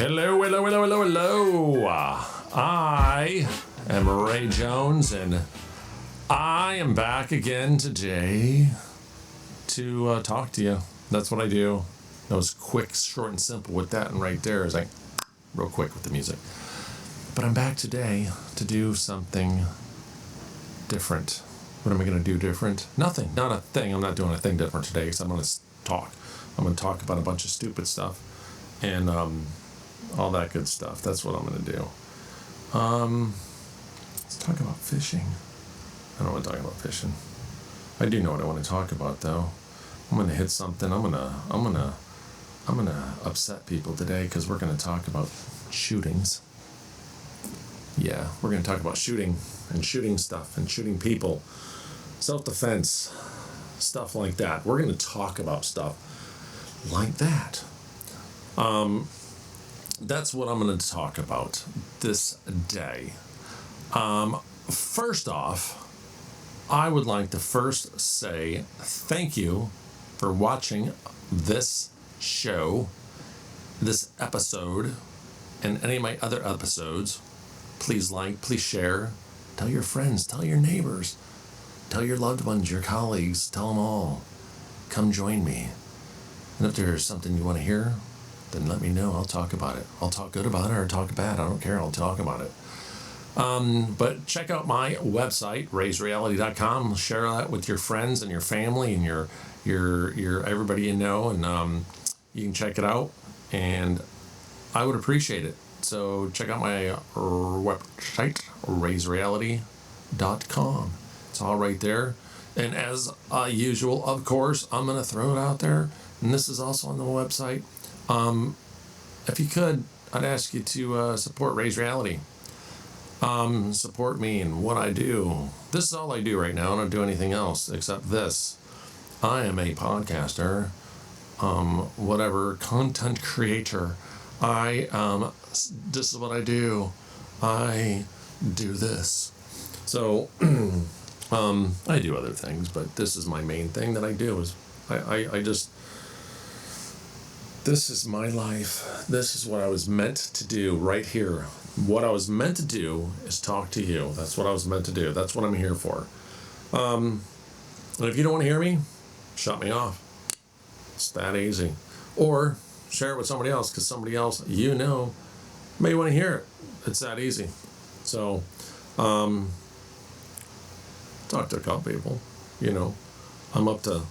Hello, hello, hello, hello, hello. I am Ray Jones, and I am back again today to talk to you. That's what I do. That was quick, short, and simple with that, and right there is like real quick with the music. But I'm back today to do something different. What am I going to do different? Nothing, not a thing. I'm not doing a thing different today because I'm going to talk. I'm going to talk about a bunch of stupid stuff and all that good stuff. That's what I'm going to do. Let's talk about fishing. I don't want to talk about fishing. I do know what I want to talk about though. I'm going to hit something. I'm going to upset people today because we're going to talk about shootings. Yeah, we're going to talk about shooting and shooting stuff and shooting people, self-defense, stuff like that. We're going to talk about stuff like that. That's what I'm going to talk about this day. First off, I would like to first say thank you for watching this show, this episode, and any of my other episodes. Please like, please share, tell your friends, tell your neighbors, tell your loved ones, your colleagues, tell them all. Come join me. And if there's something you want to hear, then let me know. I'll talk about it. I'll talk good about it or talk bad. I don't care. I'll talk about it. But check out my website, raysreality.com. Share that with your friends and your family and your everybody you know, and you can check it out. And I would appreciate it. So check out my website, raysreality.com. It's all right there. And as usual, of course, I'm going to throw it out there. And this is also on the website. If you could, I'd ask you to support Raise Reality. Support me in what I do. This is all I do right now. I don't do anything else except this. I am a podcaster, whatever, content creator. This is what I do. I do this. So, I do other things, but this is my main thing that I do is this is my life. This is what I was meant to do right here. What I was meant to do is talk to you. That's what I was meant to do. That's what I'm here for. And if you don't want to hear me, shut me off. It's that easy. Or share it with somebody else because somebody else you know may want to hear it. It's that easy. So, talk to a couple people. You know, I'm up to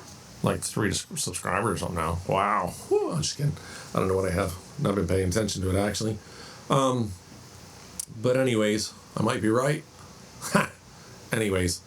like 3 subscribers on now. Wow. Whew, I'm just kidding. I don't know what I have. Not been paying attention to it actually. But anyways, I might be right. Anyways,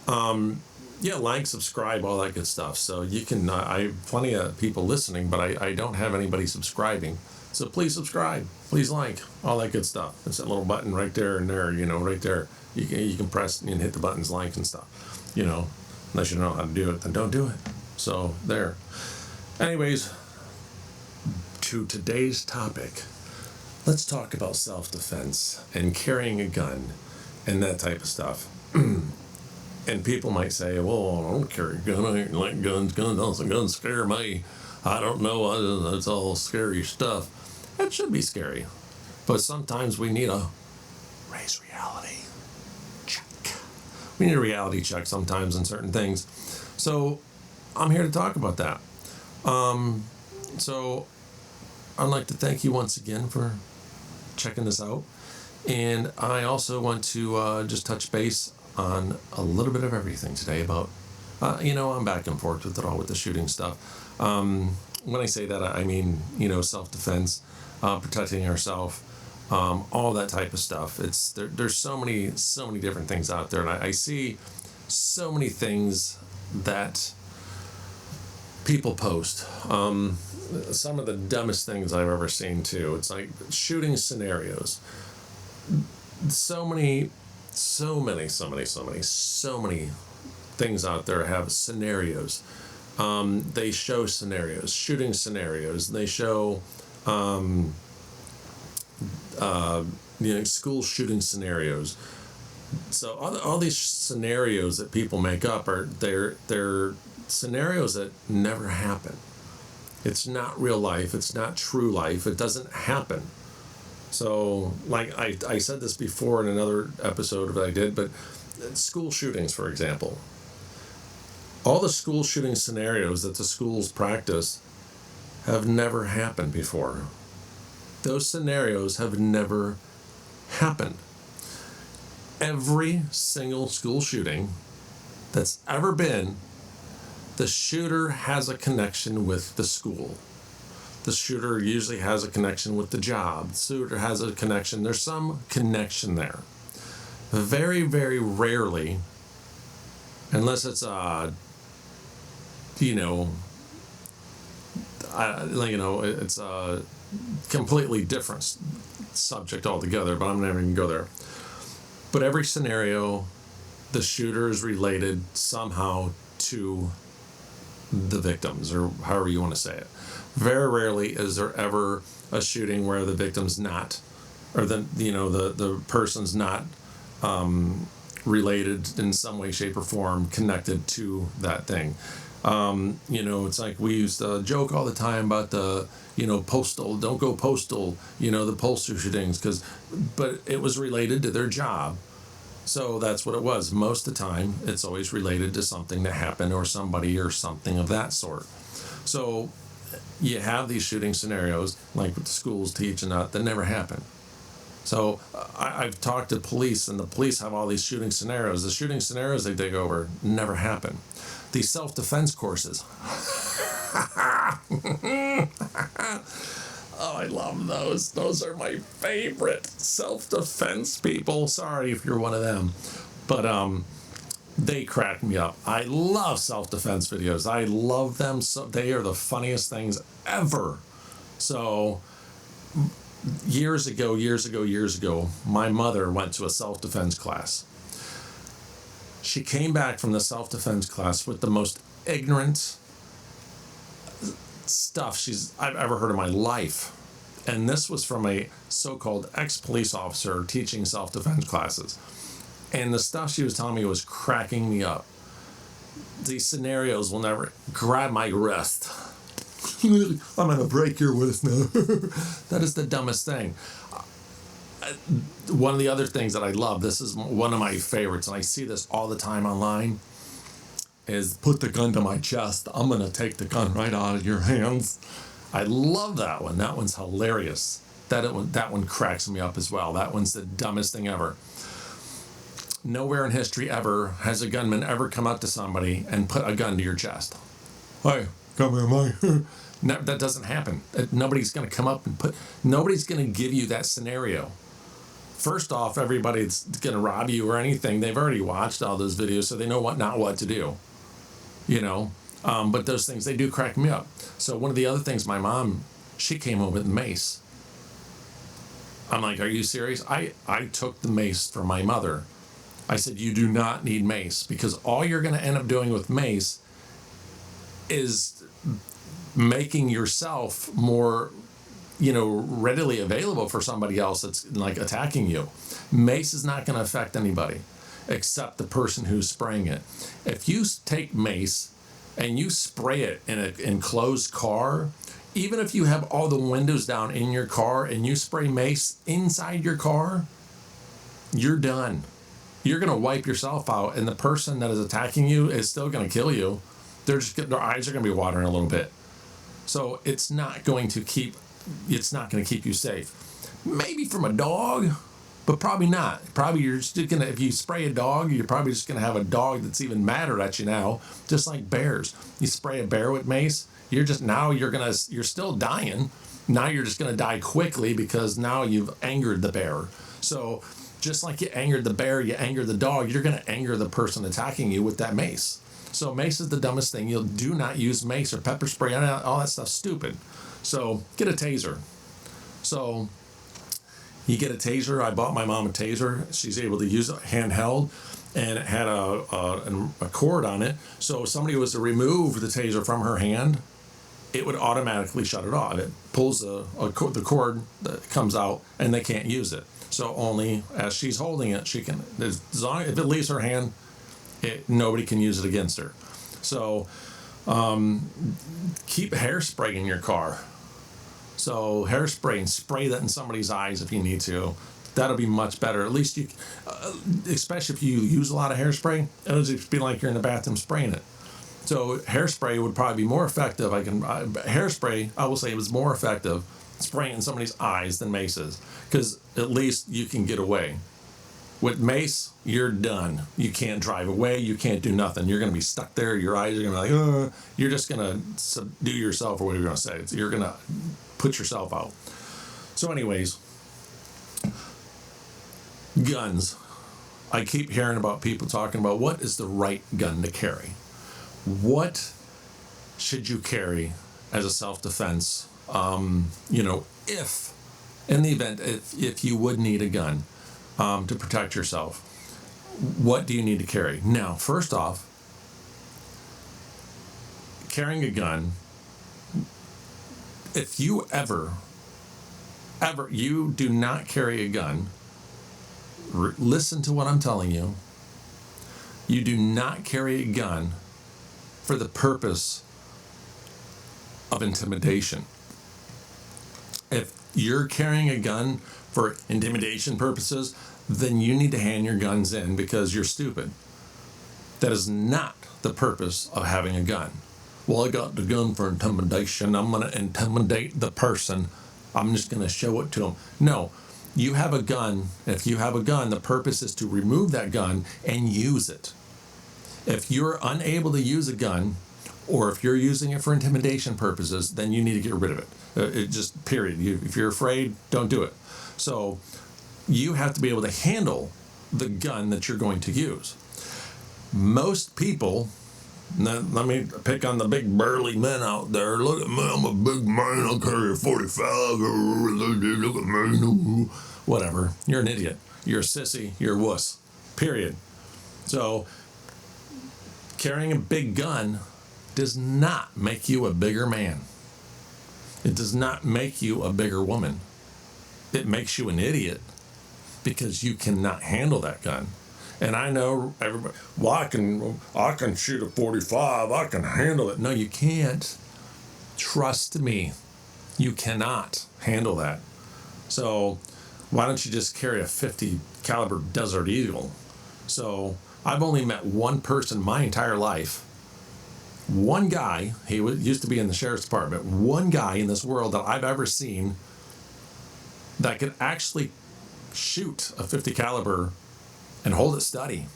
yeah, like, subscribe, all that good stuff. So you can, I have plenty of people listening, but I don't have anybody subscribing. So please subscribe, please like, all that good stuff. It's that little button right there and there, you know, right there. You can press and hit the buttons, like and stuff, you know, unless you know how to do it, then don't do it. So there. Anyways, to today's topic, let's talk about self-defense and carrying a gun and that type of stuff. And people might say, well, I don't carry a gun. I ain't like guns. Guns scare me. I don't know. That's all scary stuff. That should be scary. But sometimes we need a raise reality check. We need a reality check sometimes in certain things. So I'm here to talk about that. So I'd like to thank you once again for checking this out. And I also want to just touch base on a little bit of everything today about, I'm back and forth with it all with the shooting stuff. When I say that, I mean, self-defense, protecting ourselves, all that type of stuff. There's so many different things out there. And I see so many things that people post. Some of the dumbest things I've ever seen too. It's like shooting scenarios. So many things out there have scenarios. They show scenarios, shooting scenarios. They show, school shooting scenarios. So all these scenarios that people make up they're scenarios that never happen. It's not real life. It's not true life. It doesn't happen. So, like I said this before in another episode that I did, but school shootings, for example, all the school shooting scenarios that the schools practice have never happened before. Those scenarios have never happened. Every single school shooting that's ever been, the shooter has a connection with the school. The shooter usually has a connection with the job. The shooter has a connection. There's some connection there. Very, very rarely, unless it's it's a completely different subject altogether. But I'm never even go there. But every scenario, the shooter is related somehow to the victims, or however you want to say it. Very rarely is there ever a shooting where the victim's not, or the person's not related in some way, shape, or form, connected to that thing. It's like we used to joke all the time about the, postal, don't go postal, the postal shootings, but it was related to their job. So that's what it was. Most of the time, it's always related to something that happened or somebody or something of that sort. So you have these shooting scenarios, like what the schools teach and that never happen. So I've talked to police, and the police have all these shooting scenarios. The shooting scenarios they dig over never happen. These self-defense courses. Oh, I love those. Those are my favorite self-defense people. Sorry if you're one of them. But they crack me up. I love self-defense videos. I love them. So they are the funniest things ever. So years ago, my mother went to a self-defense class. She came back from the self-defense class with the most ignorant stuff I've ever heard in my life. And this was from a so-called ex-police officer teaching self-defense classes. And the stuff she was telling me was cracking me up. These scenarios will never grab my wrist. I'm going to break your wrist now. That is the dumbest thing. One of the other things that I love, this is one of my favorites, and I see this all the time online, is put the gun to my chest. I'm going to take the gun right out of your hands. I love that one. That one's hilarious. That one cracks me up as well. That one's the dumbest thing ever. Nowhere in history ever has a gunman ever come up to somebody and put a gun to your chest. Hey, come here, Mike. No, that doesn't happen. Nobody's going to come up and nobody's going to give you that scenario. First off, everybody that's going to rob you or anything, they've already watched all those videos, so they know not what to do. But those things, they do crack me up. So one of the other things, my mom, she came home with mace. I'm like, are you serious? I took the mace from my mother. I said, you do not need mace, because all you're going to end up doing with mace is making yourself more, readily available for somebody else that's like attacking you. Mace is not going to affect anybody except the person who's spraying it. If you take mace and you spray it in an enclosed car, even if you have all the windows down in your car and you spray mace inside your car, you're done. You're going to wipe yourself out, and the person that is attacking you is still going to kill you. Their eyes are going to be watering a little bit. So it's not going to keep you safe. Maybe from a dog, but probably not. Probably you're still gonna, if you spray a dog, you're probably just gonna have a dog that's even madder at you now. Just like bears, you spray a bear with mace, you're still dying. Now you're just gonna die quickly because now you've angered the bear. So just like you angered the bear, you anger the dog, you're gonna anger the person attacking you with that mace. So mace is the dumbest thing. You do not use mace or pepper spray. All that stuff's stupid. So get a taser. So you get a taser. I bought my mom a taser. She's able to use it handheld, and it had a cord on it. So if somebody was to remove the taser from her hand, it would automatically shut it off. It pulls the cord that comes out, and they can't use it. So only as she's holding it, she can. As long if it leaves her hand, nobody can use it against her. So keep hairspray in your car. So hairspray, and spray that in somebody's eyes if you need to. That'll be much better. At least you, especially if you use a lot of hairspray, it'll just be like you're in the bathroom spraying it. So hairspray would probably be more effective. Hairspray, I will say, it was more effective spraying it in somebody's eyes than mace is, because at least you can get away. With mace, you're done. You can't drive away. You can't do nothing. You're going to be stuck there. Your eyes are going to be like, you're just going to subdue yourself, or whatever you're going to say. You're going to put yourself out. So anyways, guns. I keep hearing about people talking about what is the right gun to carry. What should you carry as a self-defense? If in the event, if you would need a gun to protect yourself, what do you need to carry? Now, first off, carrying a gun, if you ever, you do not carry a gun, listen to what I'm telling you. You do not carry a gun for the purpose of intimidation. If you're carrying a gun for intimidation purposes, then you need to hand your guns in because you're stupid. That is not the purpose of having a gun. Well, I got the gun for intimidation. I'm going to intimidate the person. I'm just going to show it to them. No, you have a gun. If you have a gun, the purpose is to remove that gun and use it. If you're unable to use a gun, or if you're using it for intimidation purposes, then you need to get rid of it. It just, period. If you're afraid, don't do it. So you have to be able to handle the gun that you're going to use. Most people, let me pick on the big burly men out there. Look at me, I'm a big man, I'll carry a 45. Look at me. Whatever. You're an idiot. You're a sissy. You're a wuss. Period. So carrying a big gun does not make you a bigger man. It does not make you a bigger woman. It makes you an idiot because you cannot handle that gun. And I know everybody, well, I can shoot a 45, I can handle it. No, you can't. Trust me, you cannot handle that. So why don't you just carry a 50 caliber Desert Eagle? So I've only met one person my entire life. One guy, used to be in the sheriff's department, one guy in this world that I've ever seen that could actually shoot a 50 caliber and hold it steady.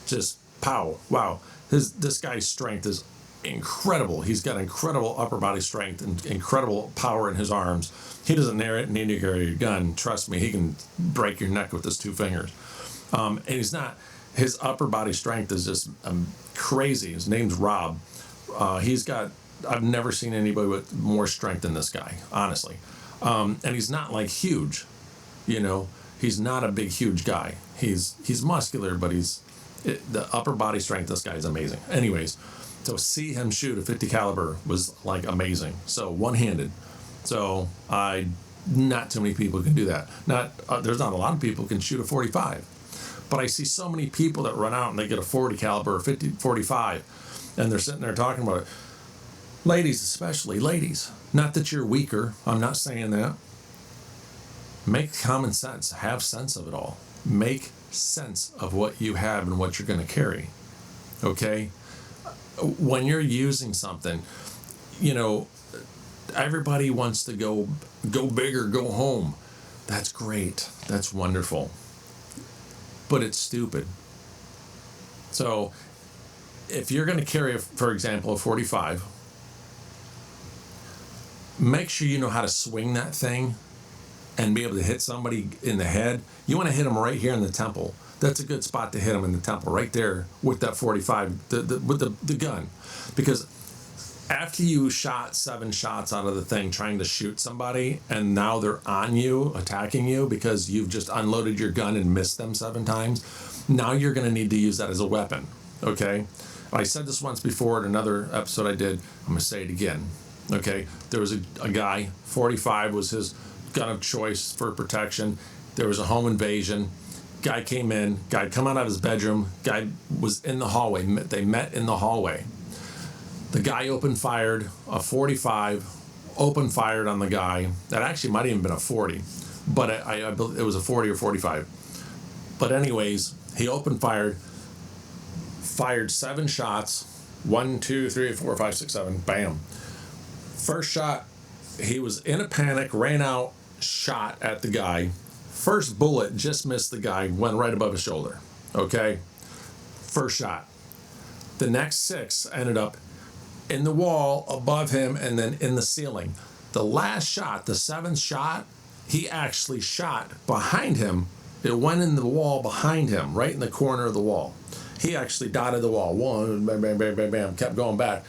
Just pow, wow. This guy's strength is incredible. He's got incredible upper body strength and incredible power in his arms. He doesn't need to carry a gun. Trust me, he can break your neck with his 2 fingers. And his upper body strength is just crazy. His name's Rob. I've never seen anybody with more strength than this guy, honestly. And he's not like huge, he's not a big, huge guy. He's muscular, but the upper body strength, this guy is amazing. Anyways, to see him shoot a 50 caliber was like amazing. So one-handed. So not too many people can do that. There's not a lot of people can shoot a 45. But I see so many people that run out and they get a 40 caliber or 50, 45, and they're sitting there talking about it. Ladies, especially ladies. Not that you're weaker. I'm not saying that. Make common sense. Have sense of it all. Make sense of what you have and what you're going to carry. Okay? When you're using something, everybody wants to go big or go home. That's great. That's wonderful. But it's stupid. So if you're going to carry, for example, a 45, make sure you know how to swing that thing and be able to hit somebody in the head. You want to hit them right here in the temple. That's a good spot to hit them in the temple, right there with that 45, with the gun. Because after you shot 7 shots out of the thing trying to shoot somebody, and now they're on you, attacking you because you've just unloaded your gun and missed them 7 times, now you're going to need to use that as a weapon, okay? I said this once before in another episode I did. I'm going to say it again, okay? There was a guy, 45 was his gun of choice for protection. There was a home invasion. Guy came in, guy come out of his bedroom, guy was in the hallway. They met in the hallway. The guy fired a 45 open fired on the guy. That actually might have even been a 40, but I believe it was a 40 or 45. But anyways, he open fired 7 shots. 1, 2, 3, 4, 5, 6, 7. Bam. First shot, he was in a panic, ran out, shot at the guy. First bullet just missed the guy, went right above his shoulder. Okay? First shot. The next 6 ended up in the wall above him and then in the ceiling. The last shot, the 7th shot, he actually shot behind him. It went in the wall behind him, right in the corner of the wall. He actually dotted the wall. 1, bam, bam, bam, bam, bam, kept going back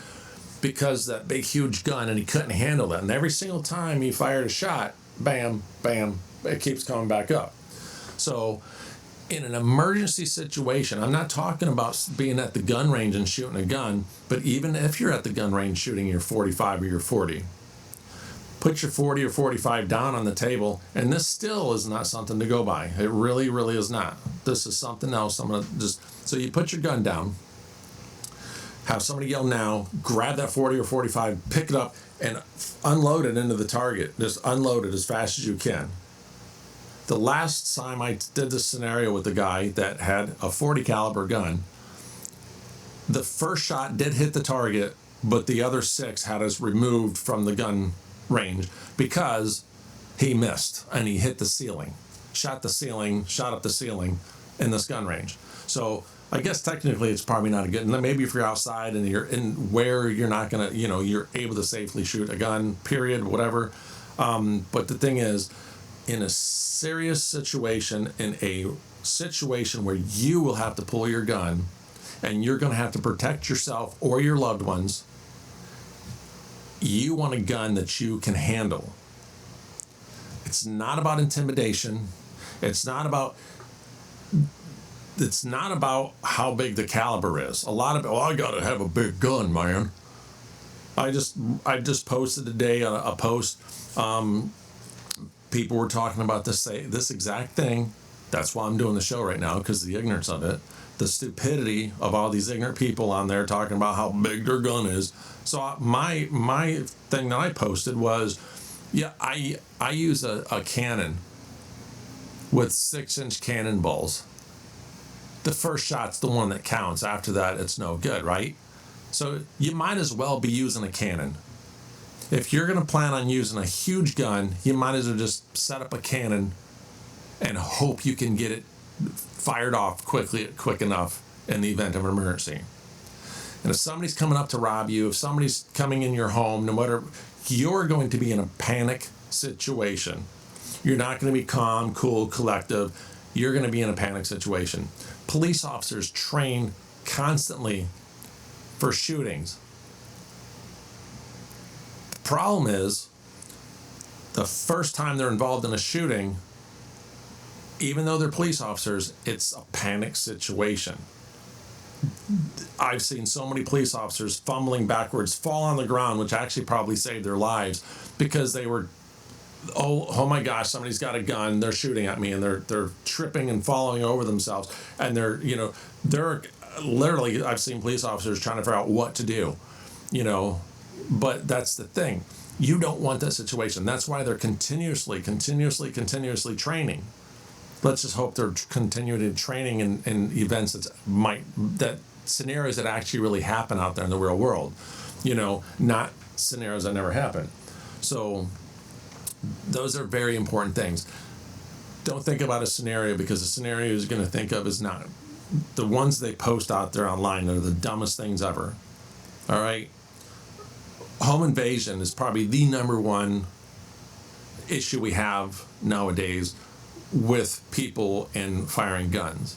because that big, huge gun, and he couldn't handle it. And every single time he fired a shot, bam, bam, it keeps coming back up. So in an emergency situation, I'm not talking about being at the gun range and shooting a gun, but even if you're at the gun range shooting your 45 or your 40, put your 40 or 45 down on the table, and this still is not something to go by. It really, really is not. This is something else. I'm going to just, so you put your gun down, have somebody yell now, grab that 40 or 45, pick it up, and unload it into the target. Just unload it as fast as you can. The last time I did this scenario with the guy that had a 40 caliber gun, the first shot did hit the target, but the other 6 had us removed from the gun range because he missed and he hit the ceiling, shot up the ceiling in this gun range. So I guess technically it's probably not a good, and then maybe if you're outside and you're in where you're not gonna, you're able to safely shoot a gun, period, whatever. But the thing is, in a serious situation, in a situation where you will have to pull your gun and you're going to have to protect yourself or your loved ones, you want a gun that you can handle. It's not about intimidation. It's not about how big the caliber is. A lot of, I gotta have a big gun, man. I just posted today a post. People were talking about this exact thing. That's why I'm doing the show right now, because of the ignorance of it, the stupidity of all these ignorant people on there talking about how big their gun is. So my thing that I posted was, I use a cannon with 6-inch cannonballs. The first shot's the one that counts. After that, it's no good, right? So you might as well be using a cannon. If you're going to plan on using a huge gun, you might as well just set up a cannon and hope you can get it fired off quick enough in the event of an emergency. And if somebody's coming up to rob you, if somebody's coming in your home, no matter, you're going to be in a panic situation. You're not going to be calm, cool, collective. You're going to be in a panic situation. Police officers train constantly for shootings. Problem is, the first time they're involved in a shooting, even though they're police officers, it's a panic situation. I've seen so many police officers fumbling backwards, fall on the ground, which actually probably saved their lives because they were, oh my gosh, somebody's got a gun, they're shooting at me, and they're tripping and falling over themselves, and they're literally, I've seen police officers trying to figure out what to do, But that's the thing. You don't want that situation. That's why they're continuously training. Let's just hope they're continuing training in events that scenarios that actually really happen out there in the real world. Not scenarios that never happen. So those are very important things. Don't think about a scenario, because the scenario you're going to think of is not the ones they post out there online. They're the dumbest things ever. All right. Home invasion is probably the number one issue we have nowadays with people and firing guns.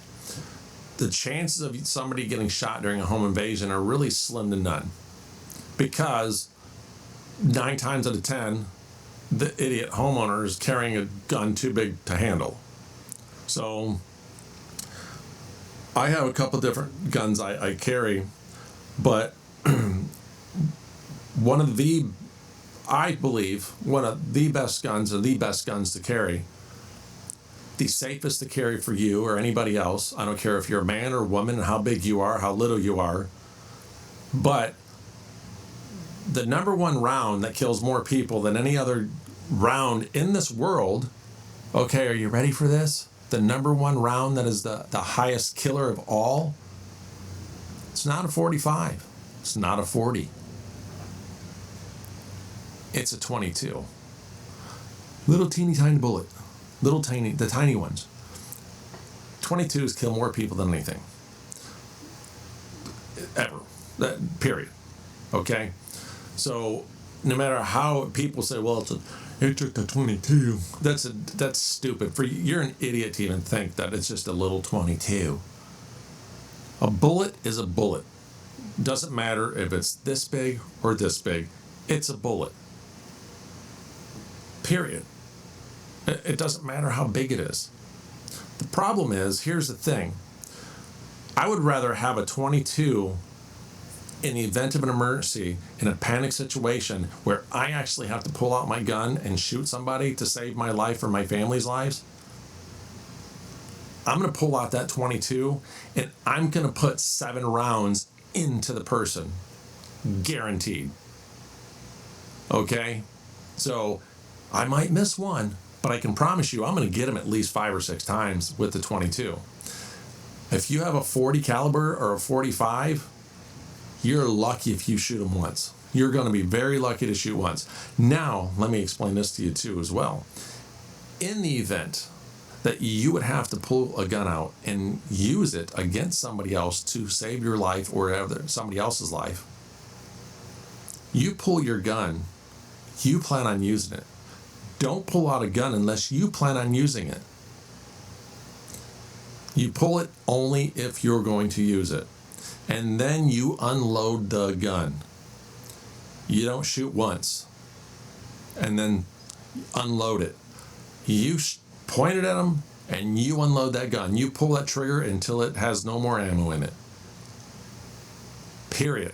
The chances of somebody getting shot during a home invasion are really slim to none, because 9 times out of 10, the idiot homeowner is carrying a gun too big to handle. So I have a couple different guns I carry, but I believe one of the best guns, or the best guns to carry, the safest to carry for you or anybody else. I don't care if you're a man or woman and how big you are, how little you are, but The number one round that kills more people than any other round in this world. Okay, are you ready for this? The number one round that is the highest killer of all. It's not a 45. It's not a 40. It's a 22. Little teeny tiny bullet. The tiny ones. 22s kill more people than anything. Ever. Period. Okay? So, no matter how people say, well, it took the 22. That's stupid. You're an idiot to even think that it's just a little 22. A bullet is a bullet. Doesn't matter if it's this big or this big. It's a bullet. Period. It doesn't matter how big it is. The problem is, here's the thing. I would rather have a 22 in the event of an emergency, in a panic situation where I actually have to pull out my gun and shoot somebody to save my life or my family's lives. I'm going to pull out that 22 and I'm going to put 7 rounds into the person. Guaranteed. Okay? So I might miss one, but I can promise you I'm going to get him at least 5 or 6 times with the 22. If you have a 40 caliber or a 45, you're lucky if you shoot them once. You're going to be very lucky to shoot once. Now, let me explain this to you too as well. In the event that you would have to pull a gun out and use it against somebody else to save your life or somebody else's life, you pull your gun, you plan on using it. Don't pull out a gun unless you plan on using it. You pull it only if you're going to use it. And then you unload the gun. You don't shoot once and then unload it. You point it at them and you unload that gun. You pull that trigger until it has no more ammo in it. Period.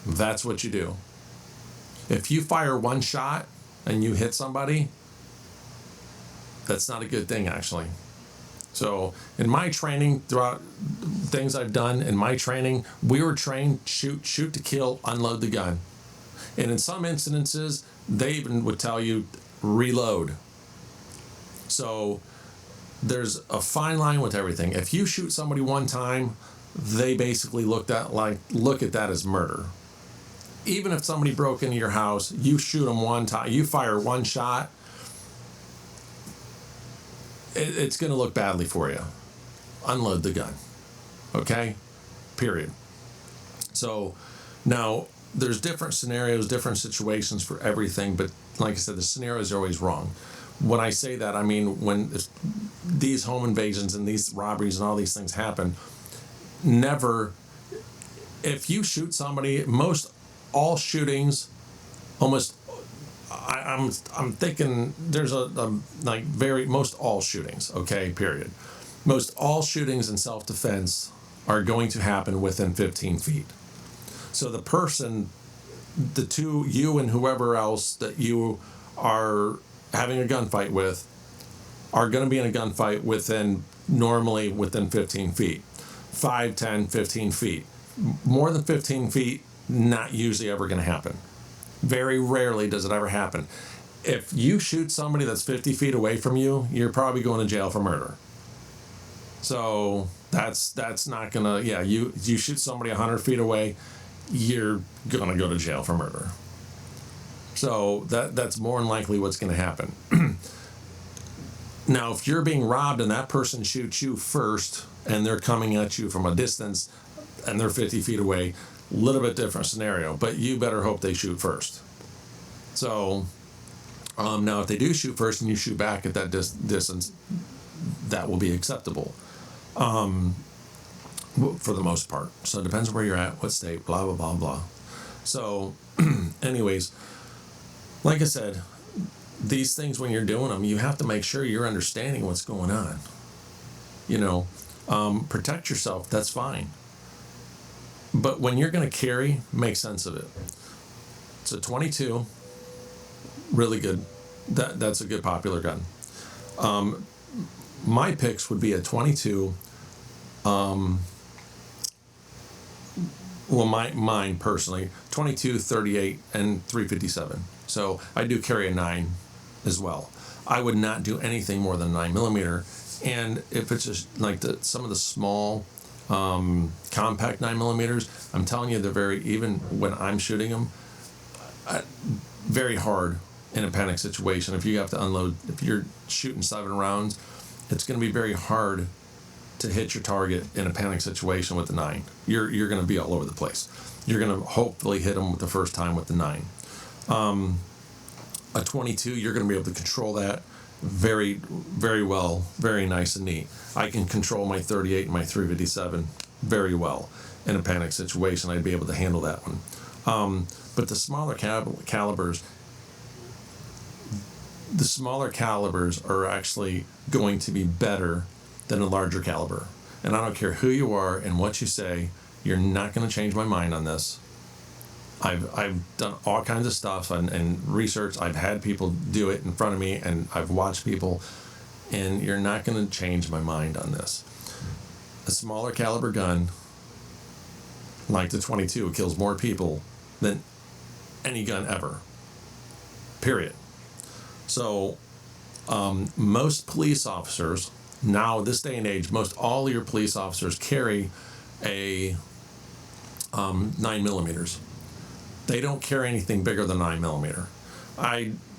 That's what you do. If you fire one shot and you hit somebody, that's not a good thing, actually. So in my training, throughout things I've done in my training, we were trained shoot to kill, unload the gun. And in some incidences, they even would tell you reload. So there's a fine line with everything. If you shoot somebody one time, they basically look at that as murder. Even if somebody broke into your house, you shoot them one time, you fire one shot, it's going to look badly for you. Unload the gun. Okay? Period. So now there's different scenarios, different situations for everything, but like I said, the scenarios are always wrong. When I say that, I mean when these home invasions and these robberies and all these things happen, never, if you shoot somebody, most all shootings, almost, I'm thinking there's most all shootings, okay, period. Most all shootings in self-defense are going to happen within 15 feet. So the person, you and whoever else that you are having a gunfight with are going to be in a gunfight normally within 15 feet. 5, 10, 15 feet. More than 15 feet, not usually ever going to happen. Very rarely does it ever happen. If you shoot somebody that's 50 feet away from you, you're probably going to jail for murder. So that's not gonna, you shoot somebody 100 feet away, you're gonna go to jail for murder. So that's more than likely what's gonna happen. Now, if you're being robbed and that person shoots you first and they're coming at you from a distance and they're 50 feet away, a little bit different scenario, but you better hope they shoot first. So now if they do shoot first and you shoot back at that distance, that will be acceptable for the most part. So it depends where you're at, what state, blah, blah, blah, blah. So anyways, like I said, these things, when you're doing them, you have to make sure you're understanding what's going on. Protect yourself, that's fine. But when you're going to carry, make sense of it. It's a 22, really good. That's a good popular gun. My picks would be a 22, Well, mine personally, 22, 38, and 357. So I do carry a 9 as well. I would not do anything more than 9 millimeter. And if it's just like some of the small compact 9 millimeters, I'm telling you, they're very, even when I'm shooting them, very hard in a panic situation. If you have to unload, if you're shooting 7 rounds, it's going to be very hard to hit your target in a panic situation with the 9. You're going to be all over the place. You're going to hopefully hit them with the first time with the 9. A 22, you're going to be able to control that very, very well, very nice and neat. I can control my 38 and my 357 very well in a panic situation. I'd be able to handle that one. But the smaller calibers, are actually going to be better than a larger caliber. And I don't care who you are and what you say, you're not going to change my mind on this. I've done all kinds of stuff and research. I've had people do it in front of me, and I've watched people, and you're not going to change my mind on this. A smaller caliber gun, like the 22, kills more people than any gun ever. Period. So most police officers now, this day and age, most all your police officers carry a 9 millimeters. They don't carry anything bigger than 9 millimeter.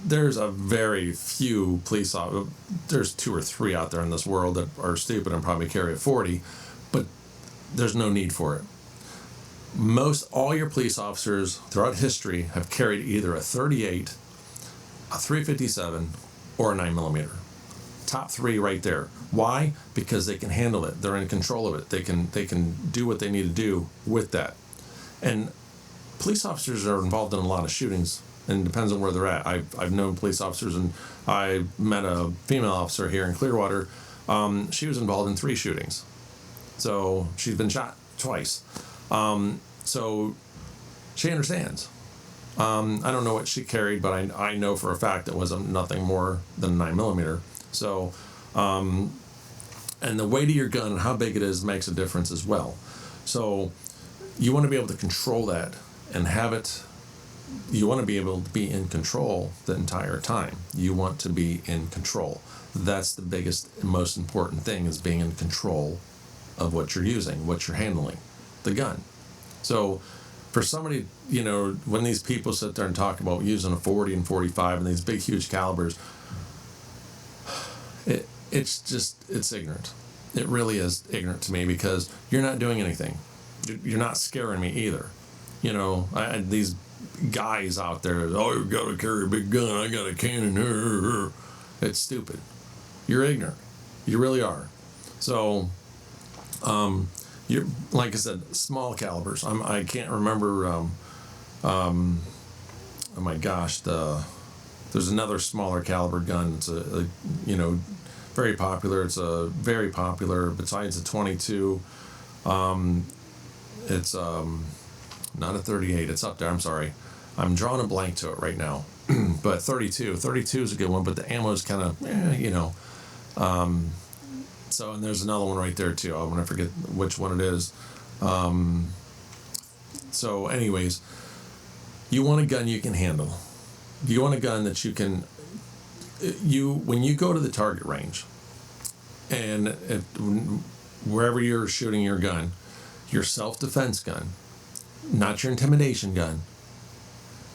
There's a very few police officers. There's 2 or 3 out there in this world that are stupid and probably carry a 40, but there's no need for it. Most all your police officers throughout history have carried either a 38, a 357, or a 9 millimeter. Top 3 right there. Why? Because they can handle it. They're in control of it. They can do what they need to do with that. And police officers are involved in a lot of shootings, and it depends on where they're at. I've known police officers, and I met a female officer here in Clearwater. She was involved in 3 shootings. So she's been shot twice. So she understands. I don't know what she carried, but I know for a fact it was nothing more than a 9 millimeter. So, and the weight of your gun and how big it is makes a difference as well. So you want to be able to control that and have it. You want to be able to be in control the entire time. You want to be in control. That's the biggest and most important thing, is being in control of what you're using, what you're handling, the gun. So for somebody, when these people sit there and talk about using a 40 and 45 and these big, huge calibers, it's ignorant. It really is ignorant to me, because you're not doing anything. You're not scaring me either. These guys out there, oh, you got to carry a big gun, I got a cannon. It's stupid. You're ignorant. You really are. So, you're, like I said, small calibers. I can't remember. Oh my gosh, there's another smaller caliber gun. It's very popular. It's a very popular. Besides the 22, it's not a 38. It's up there. I'm sorry. I'm drawing a blank to it right now. But 32 is a good one. But the ammo is kind of, So, and there's another one right there too. I'm gonna forget which one it is. So, anyways, you want a gun you can handle. You want a gun that you can. When you go to the target range, and wherever you're shooting your gun, your self-defense gun, not your intimidation gun,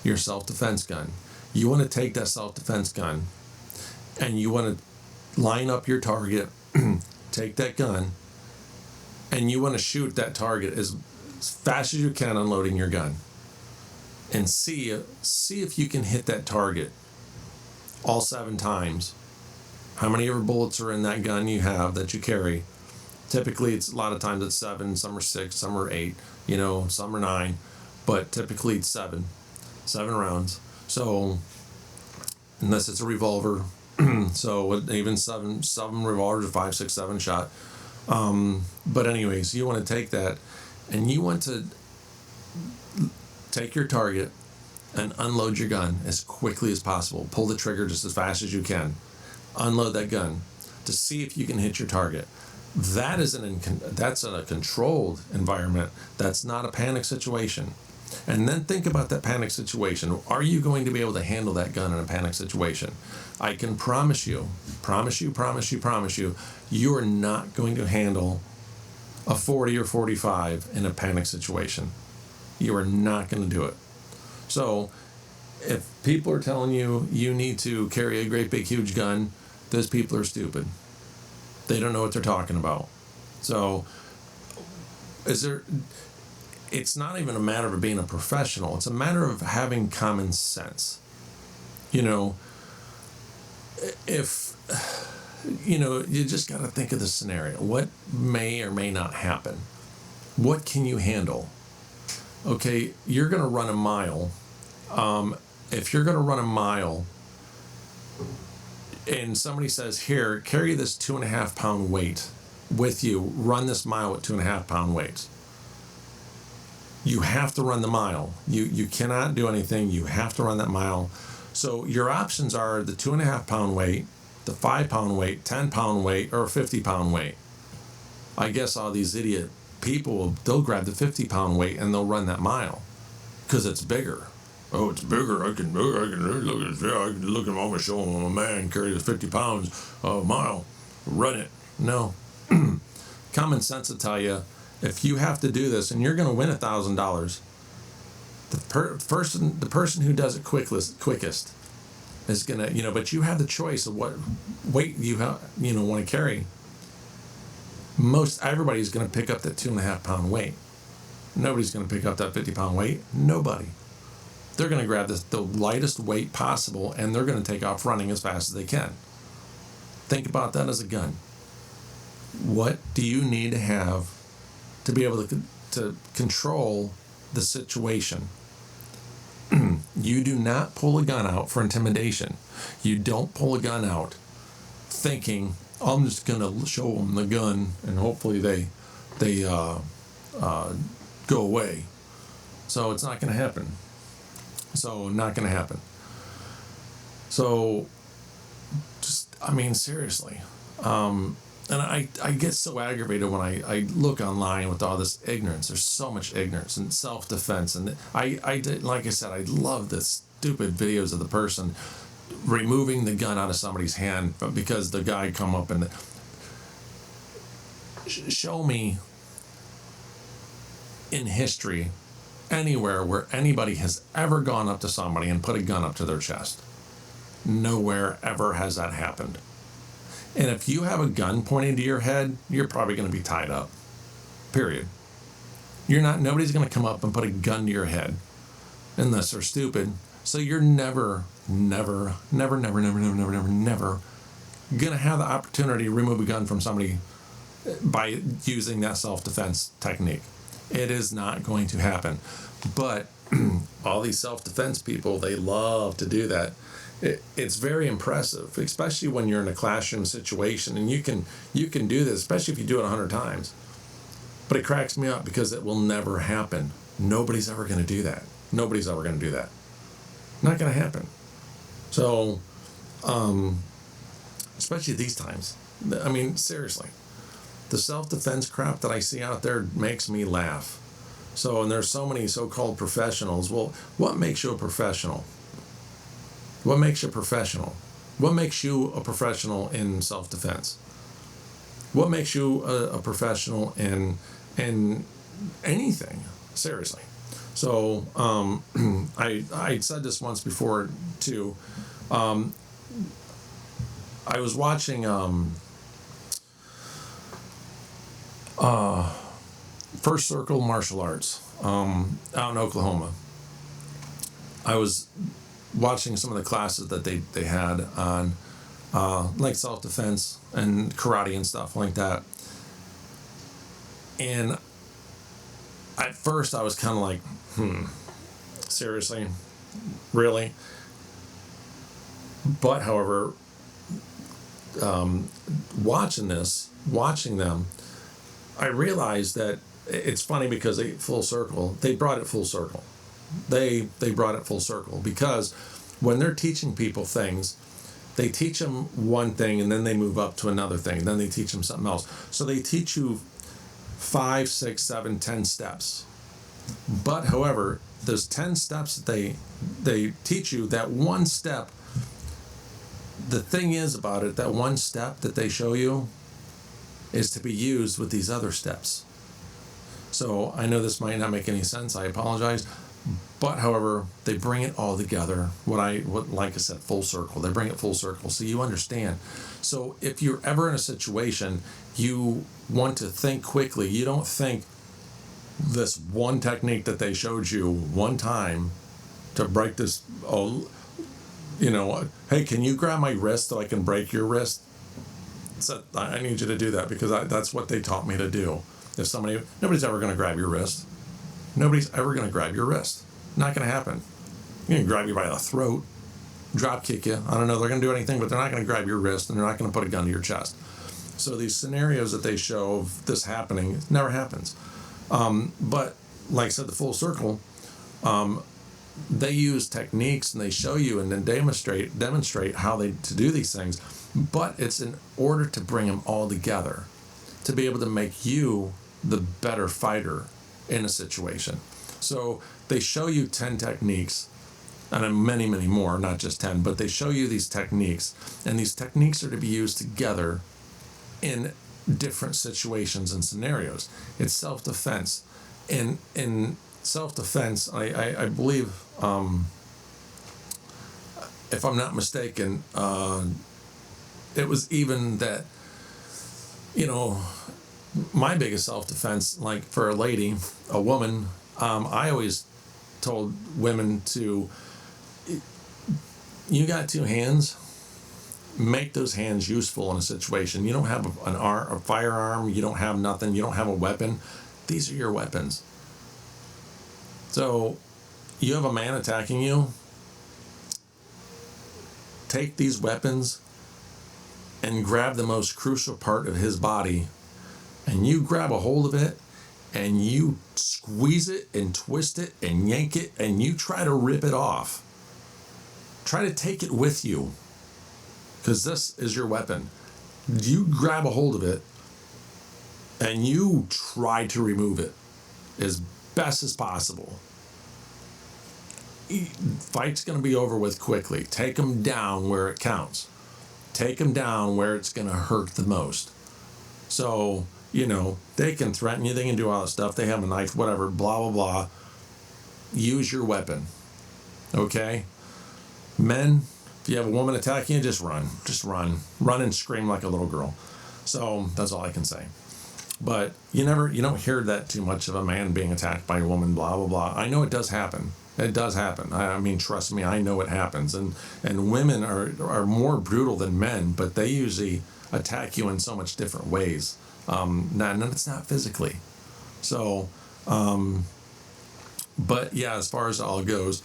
your self-defense gun. You want to take that self-defense gun, and you want to line up your target, take that gun, and you want to shoot that target as fast as you can, unloading your gun, and see if you can hit that target all 7 times. How many ever bullets are in that gun you have that you carry? Typically, it's a lot of times it's 7, some are 6, some are 8, some are 9, but typically it's 7 rounds. So, unless it's a revolver, so even seven revolvers, 5, 6, 7 shot. But anyways, you want to take that, and you want to take your target and unload your gun as quickly as possible. Pull the trigger just as fast as you can. Unload that gun to see if you can hit your target. That is that's in a controlled environment. That's not a panic situation. And then think about that panic situation. Are you going to be able to handle that gun in a panic situation? I can promise you, you are not going to handle a 40 or 45 in a panic situation. You are not going to do it. So if people are telling you you need to carry a great big huge gun, those people are stupid. They don't know what they're talking about. So it's not even a matter of being a professional. It's a matter of having common sense. You know, if, you just got to think of the scenario. What may or may not happen? What can you handle? Okay, you're going to run a mile. If you're going to run a mile and somebody says, here, carry this 2.5 pound weight with you, run this mile with 2.5 pound weights. You have to run the mile. You cannot do anything. You have to run that mile. So your options are the 2.5 pound weight, the 5 pound weight, 10 pound weight, or 50 pound weight. I guess all these idiot people, they'll grab the 50 pound weight and they'll run that mile because it's bigger. Oh, it's bigger. I can look at my show. I'm a man carries 50 pounds a mile. Run it. No. Common sense will tell you, if you have to do this and you're going to win $1,000, the person who does it quickest is going to, but you have the choice of what weight you want to carry. Everybody's going to pick up that 2.5 pound weight. Nobody's going to pick up that 50 pound weight. Nobody. They're going to grab the lightest weight possible and they're going to take off running as fast as they can. Think about that as a gun. What do you need to have to be able to control the situation? You do not pull a gun out for intimidation. You don't pull a gun out thinking, I'm just going to show them the gun and hopefully they go away. So it's not going to happen. So seriously. And I get so aggravated when I look online with all this ignorance. There's so much ignorance and self-defense. And like I said, I love the stupid videos of the person removing the gun out of somebody's hand because the guy come up and show me in history anywhere where anybody has ever gone up to somebody and put a gun up to their chest. Nowhere ever has that happened. And if you have a gun pointing to your head, you're probably going to be tied up. Period. Nobody's going to come up and put a gun to your head unless they're stupid. So you're never going to have the opportunity to remove a gun from somebody by using that self-defense technique. It is not going to happen. But all these self-defense people, they love to do that. It's very impressive, especially when you're in a classroom situation and you can do this, especially if you do it 100 times. But it cracks me up because it will never happen. Nobody's ever going to do that. Not going to happen. So, especially these times. Seriously. The self-defense crap that I see out there makes me laugh. So, and there's so many so-called professionals. Well, what makes you a professional? What makes you a professional? What makes you a professional in self-defense? What makes you a professional in anything? Seriously. So I said this once before too. I was watching First Circle Martial Arts out in Oklahoma. I was watching some of the classes that they had on like self-defense and karate and stuff like that. And at first I was kind of like, seriously? Really? But however, watching them, I realized that it's funny because they brought it full circle. They brought it full circle because when they're teaching people things, they teach them one thing and then they move up to another thing. Then they teach them something else. So they teach you 5, 6, 7, 10 steps. But however, there's 10 steps that they teach you. That one step, the thing is about it, that one step that they show you is to be used with these other steps. So I know this might not make any sense. I apologize. But however, they bring it all together. Like I said, full circle. They bring it full circle so you understand. So if you're ever in a situation, you want to think quickly. You don't think this one technique that they showed you one time to break this. Oh, hey, can you grab my wrist so I can break your wrist? So I need you to do that because that's what they taught me to do. If nobody's ever going to grab your wrist. Nobody's ever going to grab your wrist. Not going to happen. They're going to grab you by the throat, drop kick you. I don't know. They're going to do anything, but they're not going to grab your wrist and they're not going to put a gun to your chest. So these scenarios that they show of this happening, it never happens. But like I said, the full circle, they use techniques and they show you and then demonstrate how to do these things. But it's in order to bring them all together, to be able to make you the better fighter in a situation. So they show you 10 techniques and many, many more, not just 10, but they show you these techniques, and these techniques are to be used together in different situations and scenarios. It's self-defense. In self-defense, I believe, if I'm not mistaken, it was even that, my biggest self-defense, like for a lady, a woman, I always told women you got 2 hands, make those hands useful in a situation. You don't have a firearm, you don't have nothing, you don't have a weapon. These are your weapons. So you have a man attacking you, take these weapons and grab the most crucial part of his body, and you grab a hold of it and you squeeze it and twist it and yank it and you try to rip it off. Try to take it with you, because this is your weapon. You grab a hold of it and you try to remove it as best as possible. Fight's going to be over with quickly. Take them down where it counts. Take them down where it's going to hurt the most. So, they can threaten you, they can do all that stuff, they have a knife, whatever, blah, blah, blah. Use your weapon, okay? Men, if you have a woman attacking you, just run. Just run. Run and scream like a little girl. So, that's all I can say. But you don't hear that too much of a man being attacked by a woman, blah, blah, blah. I know it does happen. It does happen. I mean, trust me, I know it happens. And women are more brutal than men, but they usually attack you in so much different ways. And it's not physically. So, but yeah, as far as it all goes,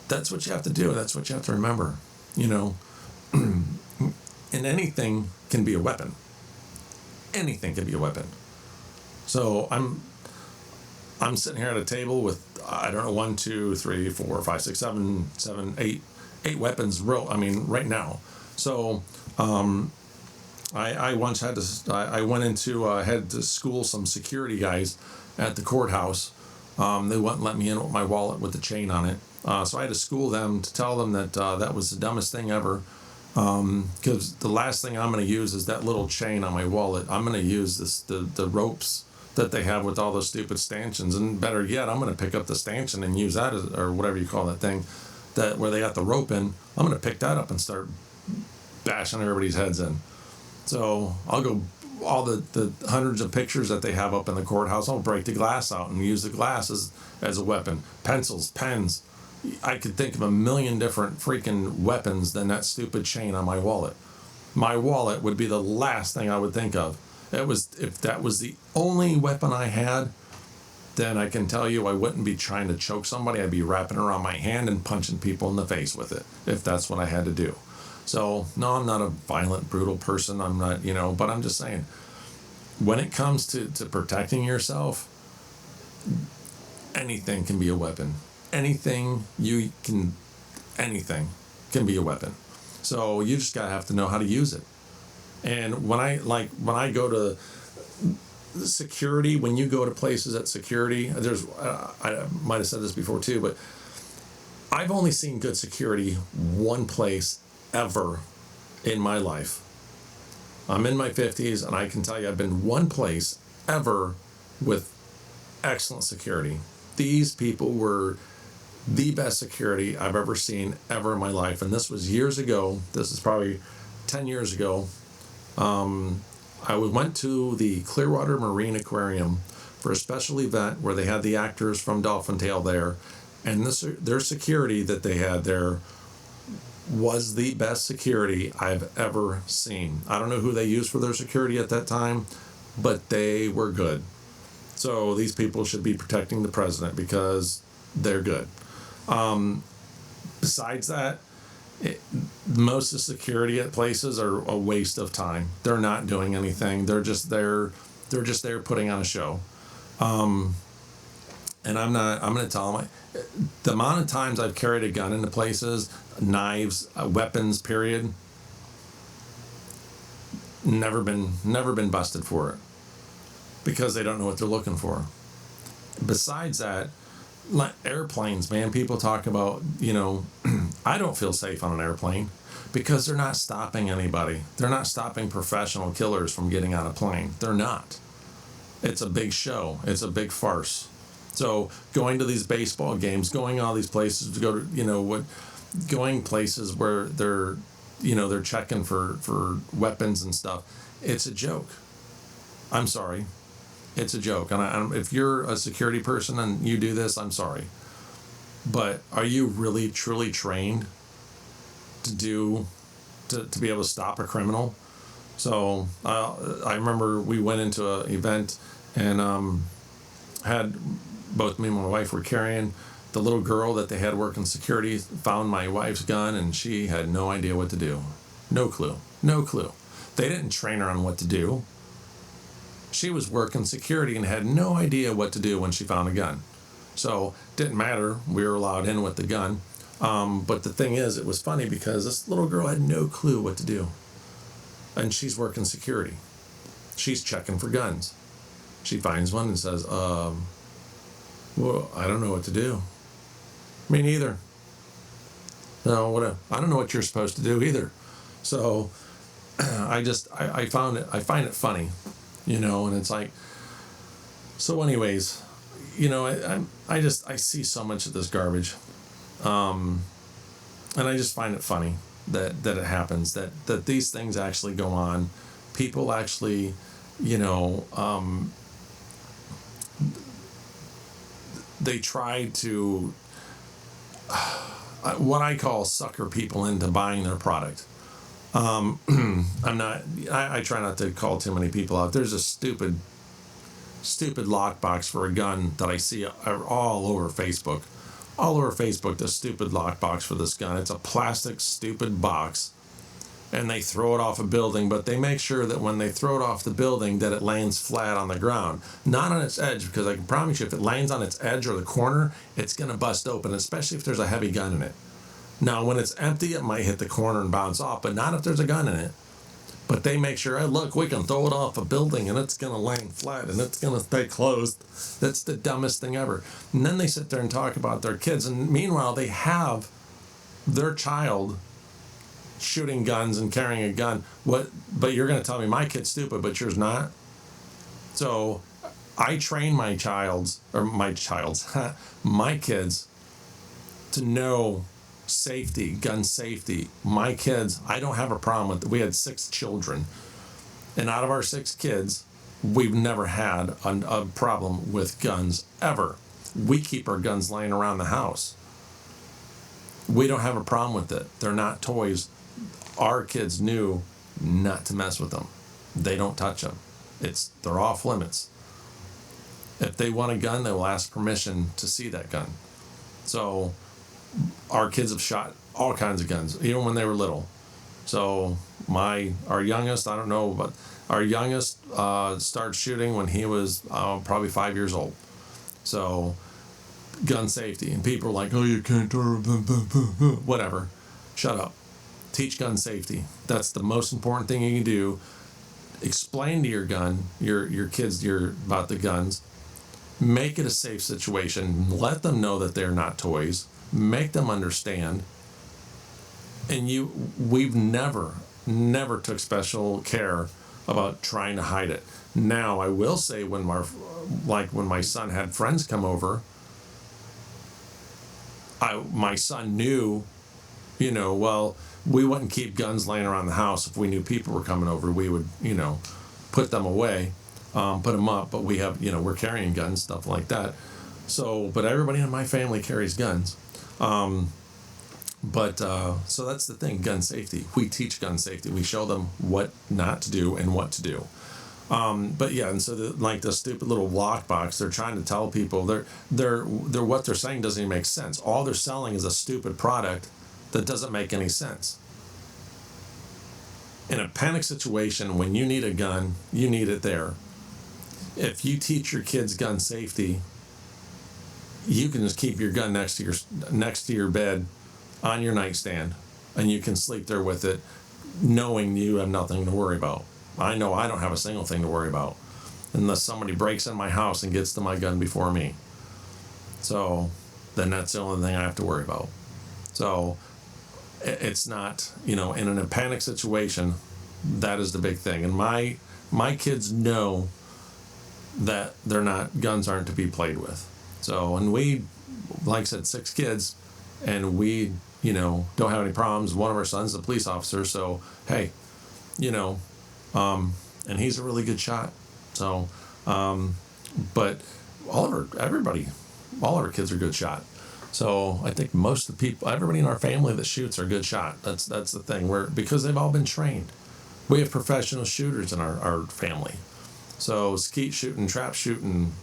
that's what you have to do. That's what you have to remember. And anything can be a weapon. Anything can be a weapon. So I'm sitting here at a table with, I don't know, 1, 2, 3, 4, 5, 6, 7, 8 weapons right now. So, I once had I went had to school some security guys at the courthouse. They wouldn't let me in with my wallet with the chain on it. So I had to school them to tell them that that was the dumbest thing ever. Because the last thing I'm going to use is that little chain on my wallet. I'm going to use the ropes that they have with all those stupid stanchions. And better yet, I'm going to pick up the stanchion and use that or whatever you call that thing, that where they got the rope in. I'm going to pick that up and start bashing everybody's heads in. So I'll go all the hundreds of pictures that they have up in the courthouse. I'll break the glass out and use the glass as a weapon. Pencils, pens. I could think of a million different freaking weapons than that stupid chain on my wallet. My wallet would be the last thing I would think of. If that was the only weapon I had, then I can tell you I wouldn't be trying to choke somebody. I'd be wrapping it around my hand and punching people in the face with it, if that's what I had to do. So, no, I'm not a violent, brutal person. I'm not, but I'm just saying, when it comes to protecting yourself, anything can be a weapon. Anything can be a weapon. So you just gotta have to know how to use it. And when I go to security, when you go to places at security, I might have said this before too, but I've only seen good security one place ever in my life. I'm in my 50s, and I can tell you I've been one place ever with excellent security. These people were the best security I've ever seen ever in my life. And this was years ago. This is probably 10 years ago. I went to the Clearwater Marine Aquarium for a special event where they had the actors from Dolphin Tale there. And their security that they had there was the best security I've ever seen. I don't know who they used for their security at that time, but they were good. So these people should be protecting the president because they're good. Besides that, most of the security at places are a waste of time. They're not doing anything. They're just there. They're just there putting on a show. And I'm going to tell them, the amount of times I've carried a gun into places, knives, weapons, period, never been busted for it because they don't know what they're looking for. Besides that, like airplanes, man, people talk about, I don't feel safe on an airplane because they're not stopping anybody. They're not stopping professional killers from getting on a plane. They're not. It's a big show. It's a big farce. So going to these baseball games, going all these places to go to, going places where they're checking for weapons and stuff. It's a joke. I'm sorry. It's a joke. And if you're a security person and you do this, I'm sorry. But are you really, truly trained to be able to stop a criminal? So I remember we went into an event and had both me and my wife were carrying the little girl that they had working security, found my wife's gun, and she had no idea what to do. No clue. They didn't train her on what to do. She was working security and had no idea what to do when she found a gun. So didn't matter. We were allowed in with the gun. But the thing is, it was funny because this little girl had no clue what to do. And she's working security. She's checking for guns. She finds one and says, well, I don't know what to do. Me neither. No, I don't know what you're supposed to do either. So I find it funny, and it's like, so anyways, I see so much of this garbage. And I just find it funny that it happens, that these things actually go on. People actually, they try to, what I call sucker people into buying their product. I try not to call too many people out. There's a stupid lockbox for a gun that I see all over Facebook. All over Facebook, the stupid lockbox for this gun. It's a plastic stupid box. And they throw it off a building, but they make sure that when they throw it off the building that it lands flat on the ground. Not on its edge, because I can promise you if it lands on its edge or the corner, it's going to bust open, especially if there's a heavy gun in it. Now, when it's empty, it might hit the corner and bounce off, but not if there's a gun in it. But they make sure, hey, look, we can throw it off a building and it's going to land flat and it's going to stay closed. That's the dumbest thing ever. And then they sit there and talk about their kids. And meanwhile, they have their child shooting guns and carrying a gun. But you're going to tell me my kid's stupid, but yours not? So I train my kids to know safety, gun safety. My kids, I don't have a problem with it. We had 6 children, and out of our 6 kids, we've never had a problem with guns ever. We keep our guns laying around the house. We don't have a problem with it. They're not toys. Our kids knew not to mess with them. They don't touch them. They're off limits. If they want a gun, they will ask permission to see that gun. So our kids have shot all kinds of guns, even when they were little. So our youngest, I don't know, but our youngest started shooting when he was probably 5 years old. So gun safety, and people are like, oh, you can't, whatever. Shut up. Teach gun safety. That's the most important thing you can do. Explain to your kids about the guns. Make it a safe situation. Let them know that they're not toys. Make them understand. And we've never took special care about trying to hide it. Now, I will say when my son had friends come over, my son knew, well, we wouldn't keep guns laying around the house. If we knew people were coming over, we would, put them away, put them up. But we have, we're carrying guns, stuff like that. So, but everybody in my family carries guns. So that's the thing, gun safety. We teach gun safety. We show them what not to do and what to do. And so the stupid little lockbox, they're trying to tell people they're what they're saying doesn't even make sense. All they're selling is a stupid product that doesn't make any sense. In a panic situation, when you need a gun, you need it there. If you teach your kids gun safety, you can just keep your gun next to your bed on your nightstand, and you can sleep there with it, knowing you have nothing to worry about. I know I don't have a single thing to worry about unless somebody breaks in my house and gets to my gun before me. So then that's the only thing I have to worry about. So it's not, in a panic situation, that is the big thing. And my kids know that guns aren't to be played with. So, and we, like I said, 6 kids, and we, don't have any problems. One of our sons is a police officer, so hey, and he's a really good shot. So, but all of our kids are good shot. So I think most of the people, everybody in our family that shoots are good shot. That's the thing. Because they've all been trained. We have professional shooters in our family. So skeet shooting, trap shooting,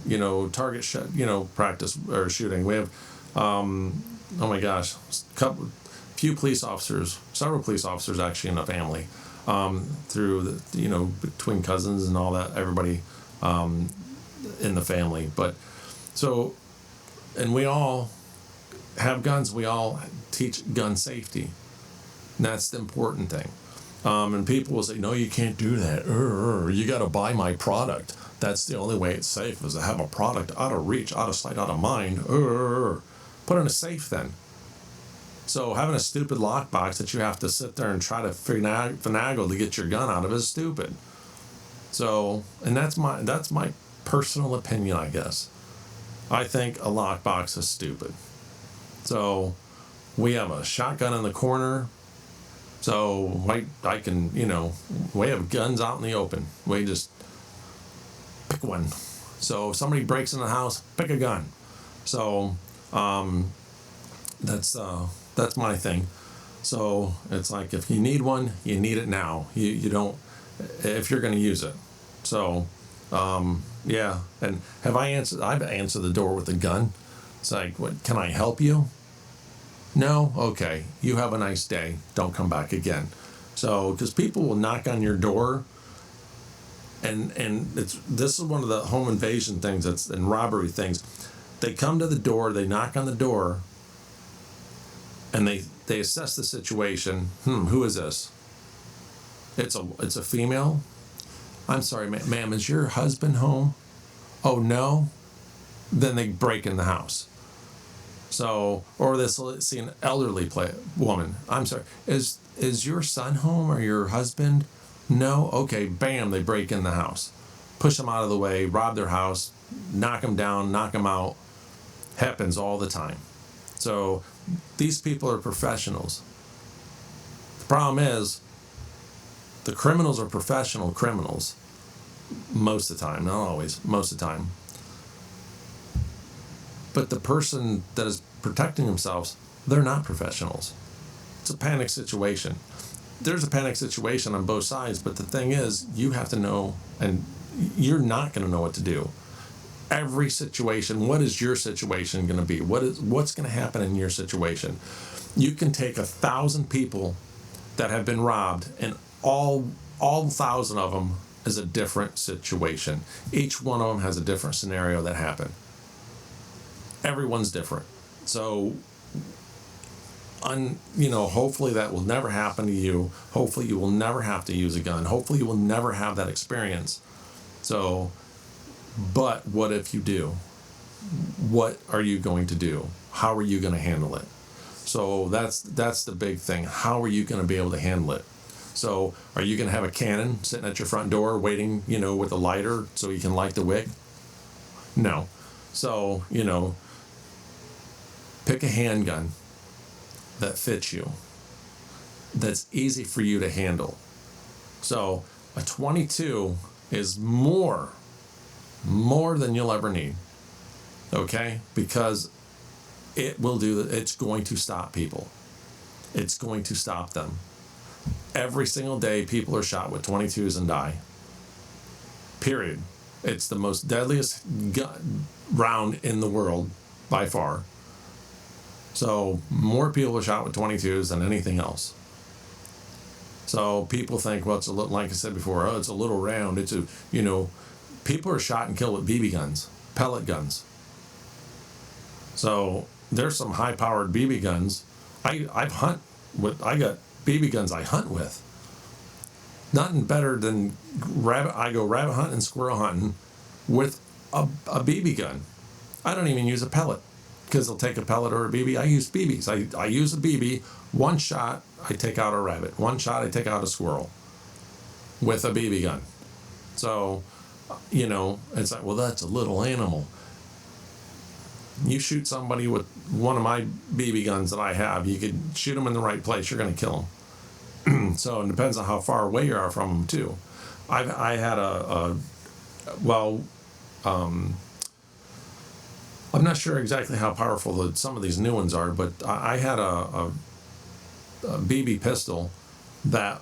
target shot, practice or shooting. We have, oh my gosh, several police officers actually in the family, through the, between cousins and all that, everybody, in the family. But so, and we all have guns. We all teach gun safety. And that's the important thing. And people will say, no, you can't do that. You got to buy my product. That's the only way it's safe, is to have a product out of reach, out of sight, out of mind. Put in a safe then. So having a stupid lockbox that you have to sit there and try to finagle to get your gun out of is stupid. So, and that's my personal opinion, I guess. I think a lockbox is stupid. So we have a shotgun in the corner. So I can, we have guns out in the open. We just pick one. So if somebody breaks in the house, pick a gun. So that's my thing. So it's like, if you need one, you need it now. You don't, if you're going to use it. So yeah. And I've answered the door with a gun. It's like, what, can I help you? No? Okay. You have a nice day. Don't come back again. So, because people will knock on your door, and this is one of the home invasion things and robbery things. They come to the door, they knock on the door, and they assess the situation. Who is this? It's a female. I'm sorry, ma'am, is your husband home? Oh, no? Then they break in the house. So, or this, see an elderly woman. I'm sorry, is your son home or your husband? No? Okay, bam, they break in the house. Push them out of the way, rob their house, knock them down, knock them out. Happens all the time. So, these people are professionals. The problem is, the criminals are professional criminals. Most of the time, not always, most of the time. But the person that is protecting themselves, they're not professionals. It's a panic situation. There's a panic situation on both sides, but the thing is, you have to know, and you're not going to know what to do. Every situation, what is your situation going to be? What's going to happen in your situation? You can take 1,000 people that have been robbed, and all 1,000 of them is a different situation. Each one of them has a different scenario that happened. Everyone's different. So hopefully that will never happen to you. Hopefully you will never have to use a gun. Hopefully you will never have that experience. So, but what if you do? What are you going to do? How are you going to handle it? So that's the big thing. How are you going to be able to handle it? So are you going to have a cannon sitting at your front door waiting, with a lighter so you can light the wick? No. So, pick a handgun that fits you, that's easy for you to handle. So a 22 is more than you'll ever need. Okay? Because it's going to stop people. It's going to stop them. Every single day, people are shot with 22s and die. Period. It's the most deadliest round in the world by far. So more people are shot with 22s than anything else. So people think, well, it's a little, like I said before, it's a little round. People are shot and killed with BB guns, pellet guns. So there's some high-powered BB guns. I got BB guns I hunt with. Nothing better than I go rabbit hunting and squirrel hunting with a BB gun. I don't even use a pellet because they'll take a pellet or a BB. I use BBs. I use a BB. One shot, I take out a rabbit. One shot, I take out a squirrel with a BB gun. So, it's like, well, that's a little animal. You shoot somebody with one of my BB guns that I have, you could shoot them in the right place, you're going to kill them. So it depends on how far away you are from them, too. I had I'm not sure exactly how powerful some of these new ones are, but I had a BB pistol that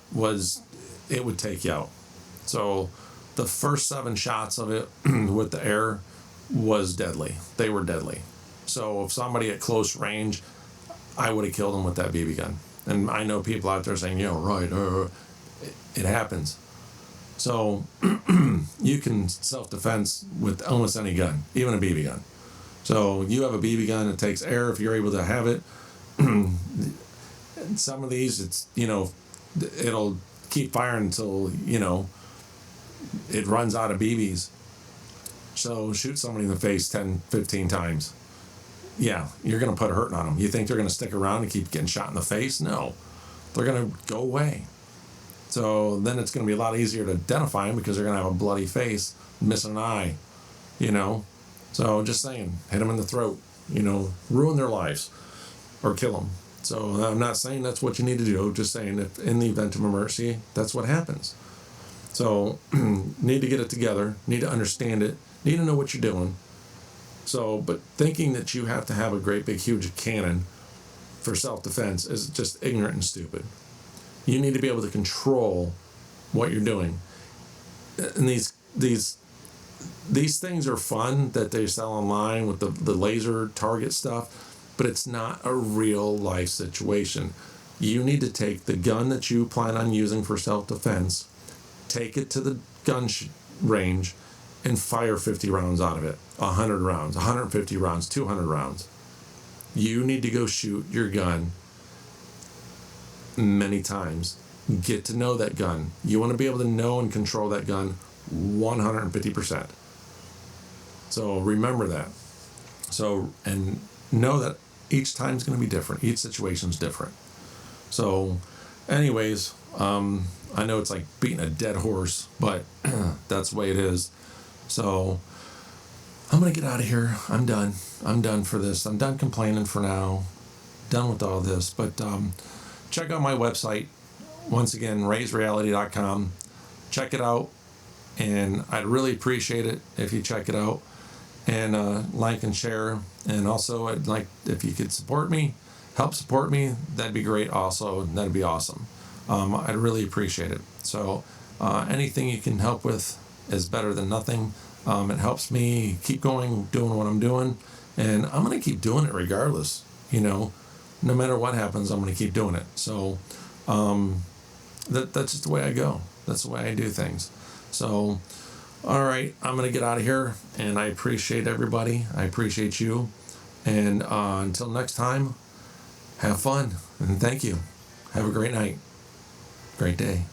it would take you out. So the first 7 shots of it with the air was deadly. They were deadly. So if somebody at close range, I would have killed them with that BB gun. And I know people out there saying, right, it happens. So you can self-defense with almost any gun, even a BB gun. So you have a BB gun, it takes air if you're able to have it. Some of these, it'll keep firing until, it runs out of BBs. So shoot somebody in the face 10, 15 times. Yeah, you're going to put a hurting on them. You think they're going to stick around and keep getting shot in the face? No. They're going to go away. So then it's going to be a lot easier to identify them because they're going to have a bloody face, missing an eye, So just saying, hit them in the throat, ruin their lives or kill them. So I'm not saying that's what you need to do. Just saying if in the event of emergency, that's what happens. So need to get it together, need to understand it, need to know what you're doing. So, but thinking that you have to have a great big huge cannon for self-defense is just ignorant and stupid. You need to be able to control what you're doing. And these things are fun that they sell online with the laser target stuff, but it's not a real life situation. You need to take the gun that you plan on using for self-defense, take it to the gun range, and fire 50 rounds out of it, 100 rounds, 150 rounds, 200 rounds. You need to go shoot your gun many times. Get to know that gun. You want to be able to know and control that gun 150%. So remember that. So, and know that each time's going to be different. Each situation's different. So, anyways, I know it's like beating a dead horse, but that's the way it is. So I'm going to get out of here. I'm done. I'm done for this. I'm done complaining for now. Done with all this. But check out my website. Once again, raisereality.com. Check it out. And I'd really appreciate it if you check it out. And like and share. And also, I'd like if you could support me, help support me. That'd be great also. That'd be awesome. I'd really appreciate it. So anything you can help with is better than nothing. It helps me keep going, doing what I'm doing, and I'm going to keep doing it regardless. No matter what happens, I'm going to keep doing it. So that's just the way I go. That's the way I do things. So, all right, I'm going to get out of here, and I appreciate everybody. I appreciate you. And until next time, have fun, and thank you. Have a great night. Great day.